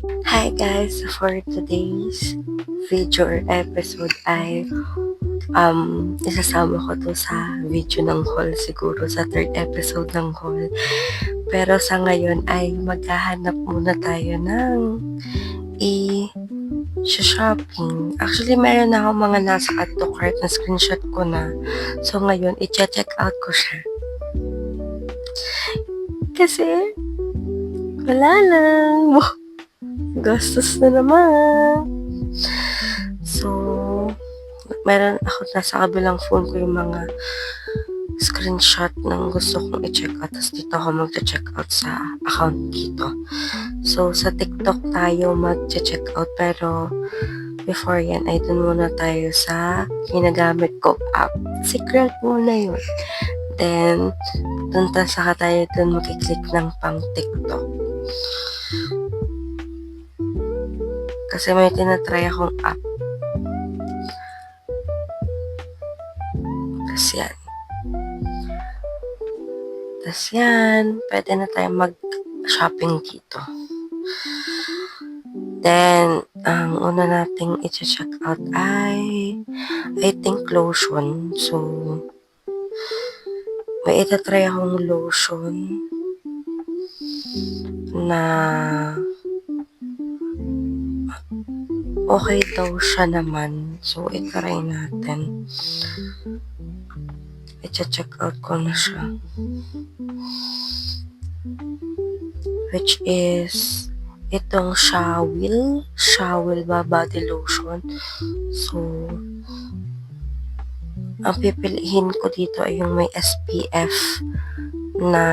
Hi guys! For today's video or episode ay isasama ko to sa video ng haul siguro sa third episode ng haul. Pero sa ngayon ay maghahanap muna tayo ng shopping. Actually, meron na akong mga nasa add to cart na screenshot ko na. So ngayon, i-check out ko siya. Kasi, wala lang. Gastos na naman. So, meron ako nasa kabilang phone ko yung mga screenshot ng gusto kong i-check out. Tapos dito ako mag-check out sa account dito. So, sa TikTok tayo mag-check out. Pero, before yan, ay dun muna tayo sa ginagamit ko app. Secret muna yun. Then, saka tayo dun makiklik ng pang TikTok. Kasi may tinatry akong app. Tapos yan. Pwede na tayo mag-shopping dito. Then, ang una nating i-check out ay, I think, lotion. So, may itatry akong lotion na okay daw siya naman. So, itry natin. I-check out ko na siya. Which is itong Shawil ba body lotion. So, ang pipiliin ko dito ay yung may SPF na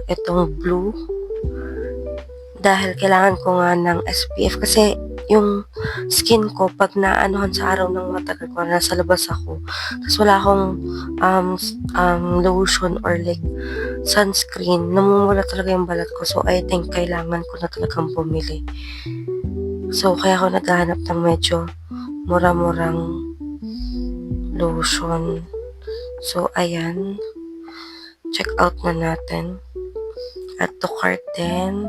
itong blue. Dahil kailangan ko nga ng SPF kasi yung skin ko pag naanohan sa araw ng matagal ko, nasa labas ako, tapos wala akong lotion or like sunscreen, namumula talaga yung balat ko. So I think kailangan ko na talagang bumili. So kaya ako naghahanap ng medyo mura-murang lotion. So ayan, check out na natin. At to cart din,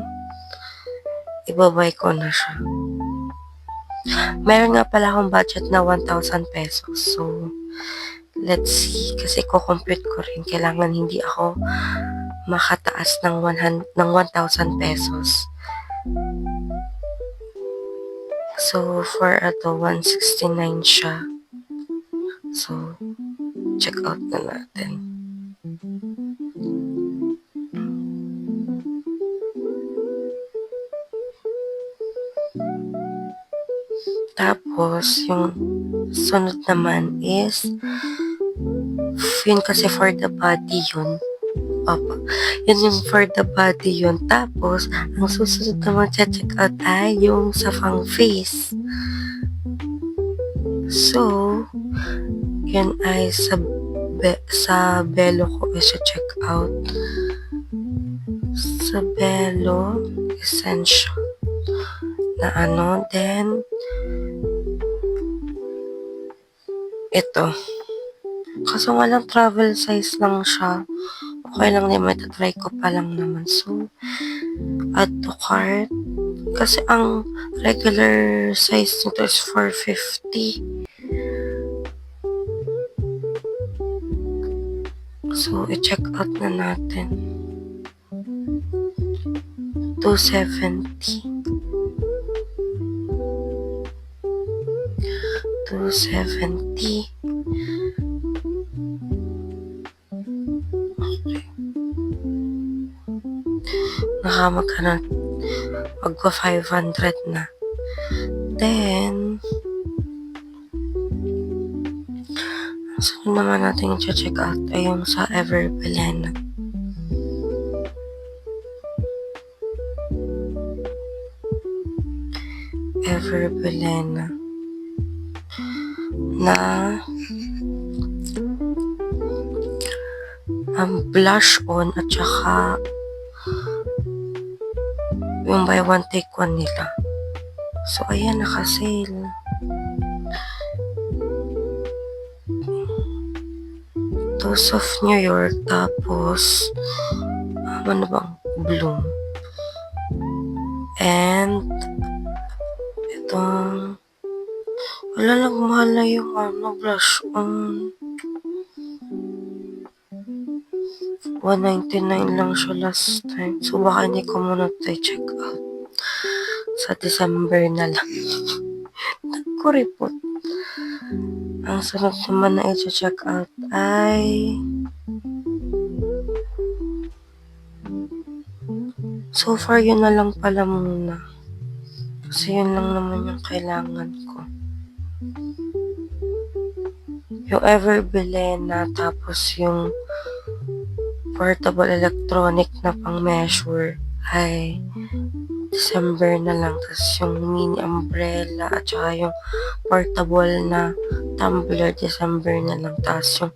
ibabay ko na siya. Meron nga pala akong budget na 1,000 pesos. So, let's see. Kasi ko-compute ko rin. Kailangan hindi ako makataas ng 1,000 pesos. So, for 169 siya. So, check out na natin. Tapos, yung sunod naman is, yun kasi for the body yun. Opo. Yun yung for the body yun. Tapos, ang susunod na mag-check out ay yung sa pang face. So, yun ay sa Belo ko i-check out. Sa Belo Essential na then ito. Kaso nga lang travel size lang siya. Okay lang naman, try ko pa lang naman. So, add to cart. Kasi ang regular size nito is 450. So, i-check out na natin. 270. 270. Okay. Nakamagkano? Magpa 500 na. Then, sunod naman natin i-check out ay yung sa Everbelena. Na blush on at saka yung buy one take one nila. So ayan, naka-sale. Toast of New York, tapos ano bang Bloom and Wala, nagmahal na yung blush on. 199 lang siya last time. So, baka hindi ko muna tayo check out. Sa December na lang. Kuripot. Ang sunod naman na i-check out ay... So far, yun na lang pala muna. Kasi yun lang naman yung kailangan ko. Yung Everbilena, tapos yung portable electronic na pang-measure ay December na lang. Tapos yung mini umbrella at saka yung portable na tumbler, December na lang. Tapos yung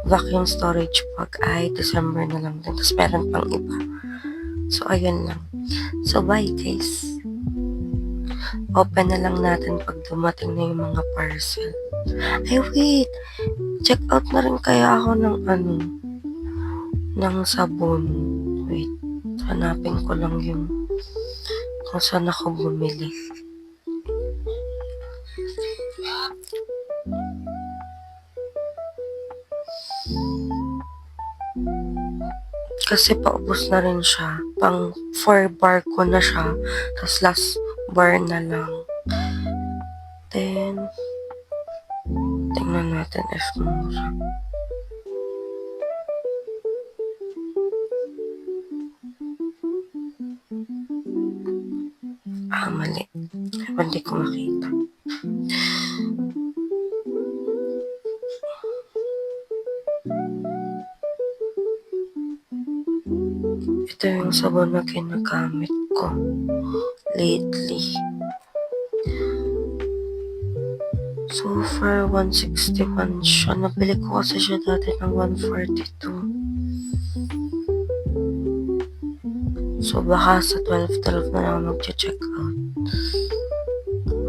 vacuum storage bag ay December na lang din. Tapos meron pang iba. So, ayun lang. So, bye guys. Open na lang natin pag dumating na yung mga parcel. Ay, wait! Check out na rin kaya ako ng ng sabon. Wait, hanapin ko lang yung kung saan ako bumili. Kasi paubos na rin siya. Pang 4 bar ko na siya. Tapos last bar na lang. Then, tingnan natin if mura. Mali. Hindi ko makita. Ito yung sabon na ginagamit ko lately. So far, 161 siya. Nabili ko kasi siya dati ng 142. So, baka sa 12 na lang mag-check out.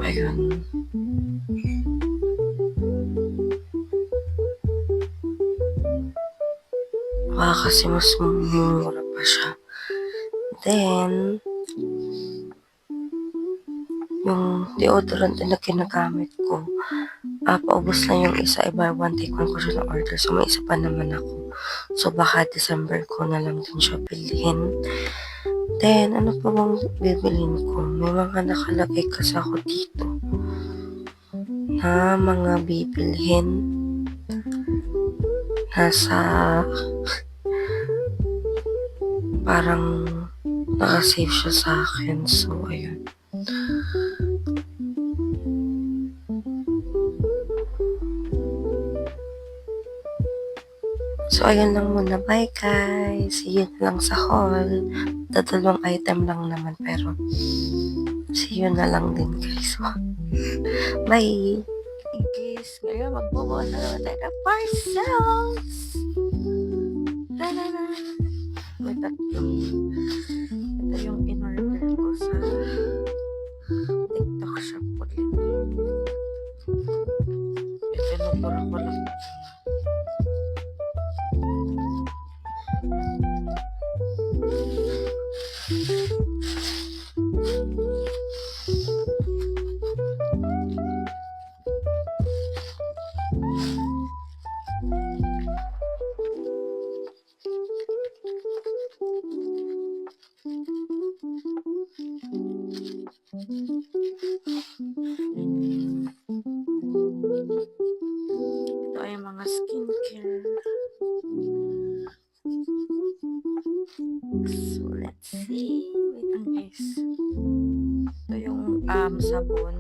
Ayun. Baka kasi mas mura pa siya. Then, yung deodorant na ginagamit ko, paubos na yung isa. Iba, one take one ko siya ng order. So, may isa pa naman ako. So, baka December ko na lang din siya bilhin. Then, ano pa bang bibilin ko? May mga nakalagay kasi ako dito na mga bibilhin. Nasa parang nakasave siya sa akin. So, ayun. So, ayun lang muna. Bye, guys. See you na lang sa haul. Tatalong item lang naman, pero see you na lang din, guys. Bye! Guys, ngayon magbubuo na naman tayo ng parcels! Ta-da-da! May tatlo. Ito yung in-order ko sa TikTok shop ulit. Ito nabura ko lang. Ito ay mga skincare. So, let's see. Wait lang, guys. Ito yung sabon,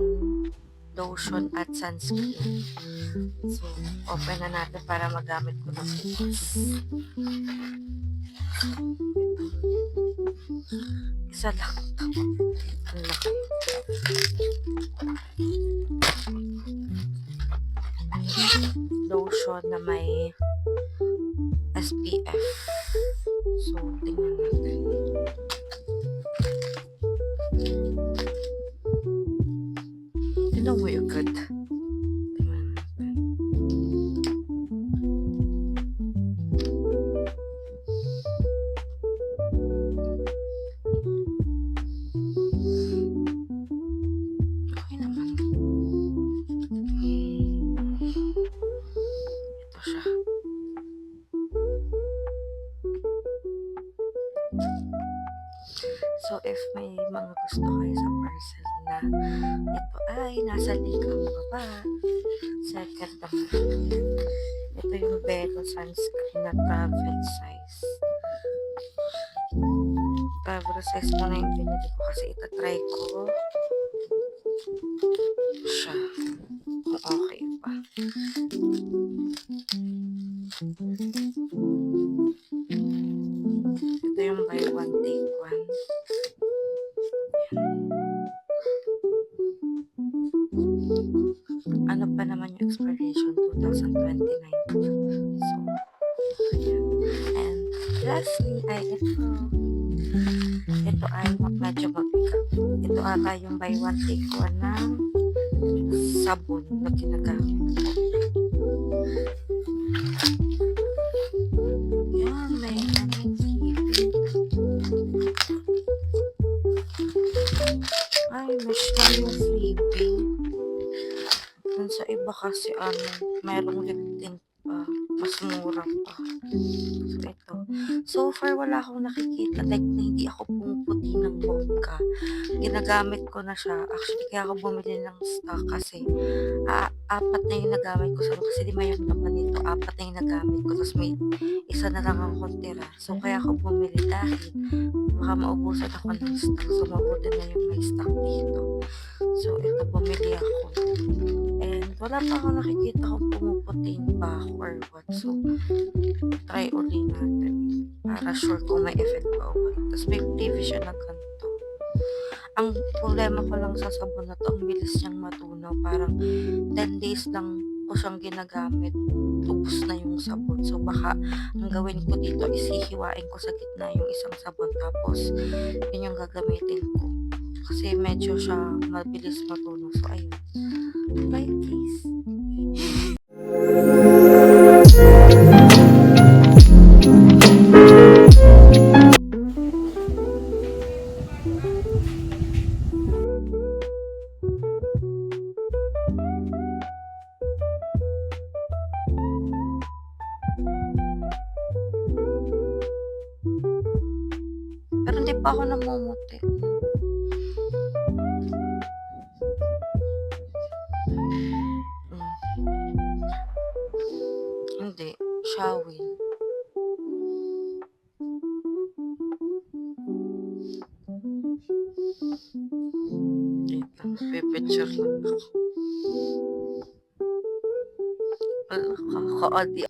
lotion, at sunscreen. So, open na natin para magamit ko na bukas. Isa lang. Ang laki. Lotion na may SPF. So, tingnan natin. Tingnan mo yung good. Tingnan natin. Okay naman. So, if may mga gusto kayo sa parcel na ito ay nasa likang baba, second naman, ito yung Velo sunscreen na travel size. Travel size mo na yung binili ko kasi itatry ko siya kung okay pa. Ito yung buy one take one. Ano pa naman yung expiration? 2029. So, ayan. And lastly ay ito. Ito ay medyo mabigat. Ito ata yung buy one take one na sabon na ginagamit ko. Yan, may sleeping. Ay, mas yung sleeping. Dun sa iba kasi mayroong lip tint pa. Mas mura pa. So, ito. So far, wala akong nakikita. Like, na hindi ako pumuputi ng bongga. Ginagamit ko na siya. Actually, kaya ako bumili ng stock kasi apat na yung nagamit ko. Kasi di may yung naman nito. Apat na yung nagamit ko. Tapos may isa na lang ang kontira. So, kaya ako bumili dahil baka maubusan ako ng stock. So, mabuti na yung may stock dito. So, ito, bumili ako. And wala pa ako nakikita kung pumuputi ba ako or what. So, try uli natin para sure kung may effect ba o wala. Tapos may previous siya na ganito. Ang problema ko lang sa sabon na to, ang bilis niyang matunaw. Parang 10 days lang ko siyang ginagamit. Ubus na yung sabon. So, baka ang gawin ko dito is hihiwain ko sa gitna yung isang sabon. Tapos, yun yung gagamitin ko. Kasi medyo siya mabilis matunaw. So, ayun. Bye, please. Pero hindi pa ako namumuti. Hindi. Shawin. Pipicture lang ako. Wala, kakaadi